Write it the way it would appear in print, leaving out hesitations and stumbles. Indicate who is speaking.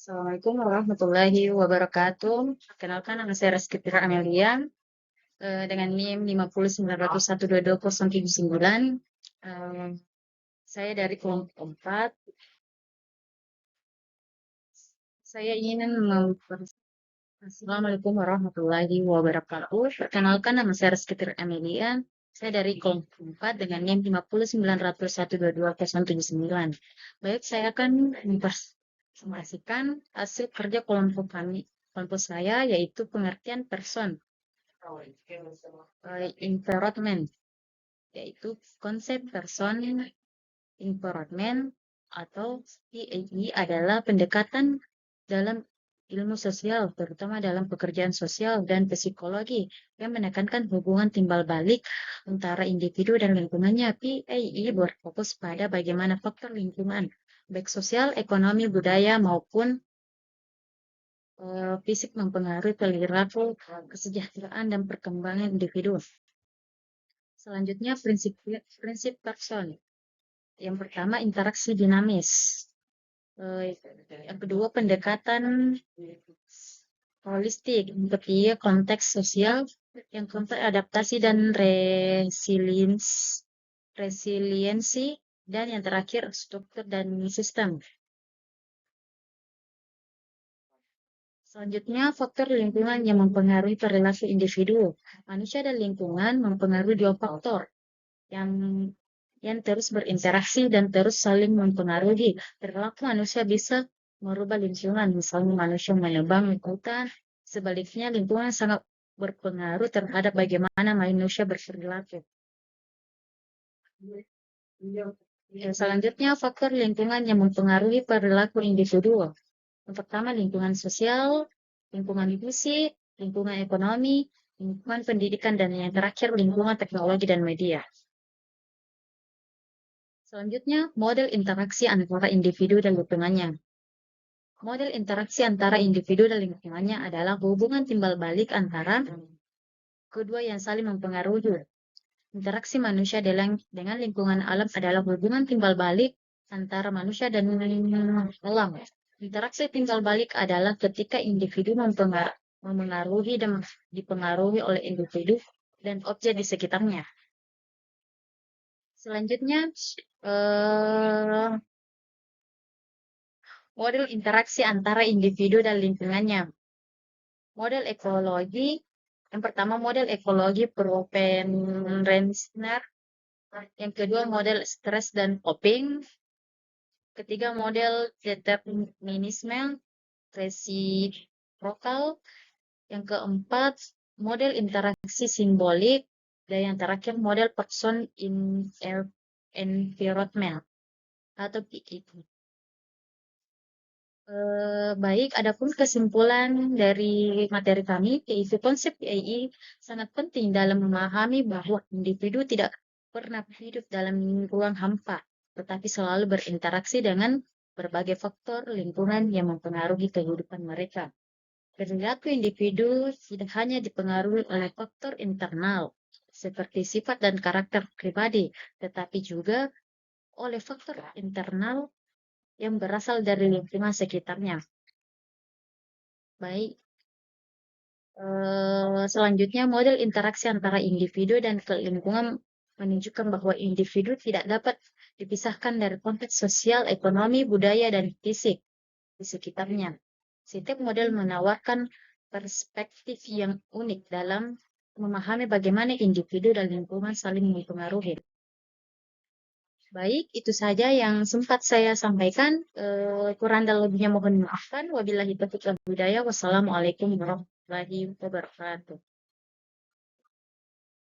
Speaker 1: Assalamualaikum warahmatullahi wabarakatuh. Perkenalkan, nama saya Reski Fira Amelia dengan NIM 50901220079. Saya dari kelompok 4. Saya ingin Assalamualaikum warahmatullahi wabarakatuh. Perkenalkan, nama saya Reski Fira Amelia. Saya dari kelompok 4 dengan NIM 50901220079. Baik, saya akan mempresentasikan hasil kerja kelompok saya, yaitu pengertian person, environment, yaitu konsep person environment atau PAE adalah pendekatan dalam ilmu sosial, terutama dalam pekerjaan sosial dan psikologi, yang menekankan hubungan timbal balik antara individu dan lingkungannya. PAE berfokus pada bagaimana faktor lingkungan, baik sosial, ekonomi, budaya, maupun fisik mempengaruhi perilaku, kesejahteraan, dan perkembangan individu. Selanjutnya, prinsip person. Yang pertama, interaksi dinamis. Yang kedua, pendekatan holistik. Yang ketiga, konteks sosial. Yang keempat, adaptasi dan resiliensi. Dan yang terakhir, struktur dan sistem. Selanjutnya, faktor lingkungan yang mempengaruhi perilaku individu. Manusia dan lingkungan mempengaruhi dua faktor yang terus berinteraksi dan terus saling mempengaruhi. Perilaku manusia bisa merubah lingkungan, misalnya manusia menebang hutan. Sebaliknya, lingkungan sangat berpengaruh terhadap bagaimana manusia berperilaku. Selanjutnya, faktor lingkungan yang mempengaruhi perilaku individu. Yang pertama, lingkungan sosial, lingkungan fisik, lingkungan ekonomi, lingkungan pendidikan, dan yang terakhir, lingkungan teknologi dan media. Selanjutnya, model interaksi antara individu dan lingkungannya. Model interaksi antara individu dan lingkungannya adalah hubungan timbal balik antara kedua yang saling mempengaruhi. Interaksi manusia dengan lingkungan alam adalah hubungan timbal balik antara manusia dan alam. Interaksi timbal balik adalah ketika individu mempengaruhi dan dipengaruhi oleh individu dan objek di sekitarnya. Selanjutnya, model interaksi antara individu dan lingkungannya. Model ekologi, yang pertama model ekologi Proven-Reisner, yang kedua model stres dan coping, ketiga model determinisme resiprokal, yang keempat model interaksi simbolik, dan yang terakhir model person environment atau PEP. Baik, adapun kesimpulan dari materi kami, yaitu konsep PAE sangat penting dalam memahami bahwa individu tidak pernah hidup dalam ruang hampa, tetapi selalu berinteraksi dengan berbagai faktor lingkungan yang mempengaruhi kehidupan mereka. Perilaku individu tidak hanya dipengaruhi oleh faktor internal, seperti sifat dan karakter pribadi, tetapi juga oleh faktor internal yang berasal dari lingkungan sekitarnya. Baik, selanjutnya model interaksi antara individu dan lingkungan menunjukkan bahwa individu tidak dapat dipisahkan dari konteks sosial, ekonomi, budaya, dan fisik di sekitarnya. Setiap model menawarkan perspektif yang unik dalam memahami bagaimana individu dan lingkungan saling mempengaruhi. Baik, itu saja yang sempat saya sampaikan. Kurang dan lebihnya mohon dimaafkan. Wabillahi taufiq wal hidayah. Wassalamualaikum warahmatullahi wabarakatuh.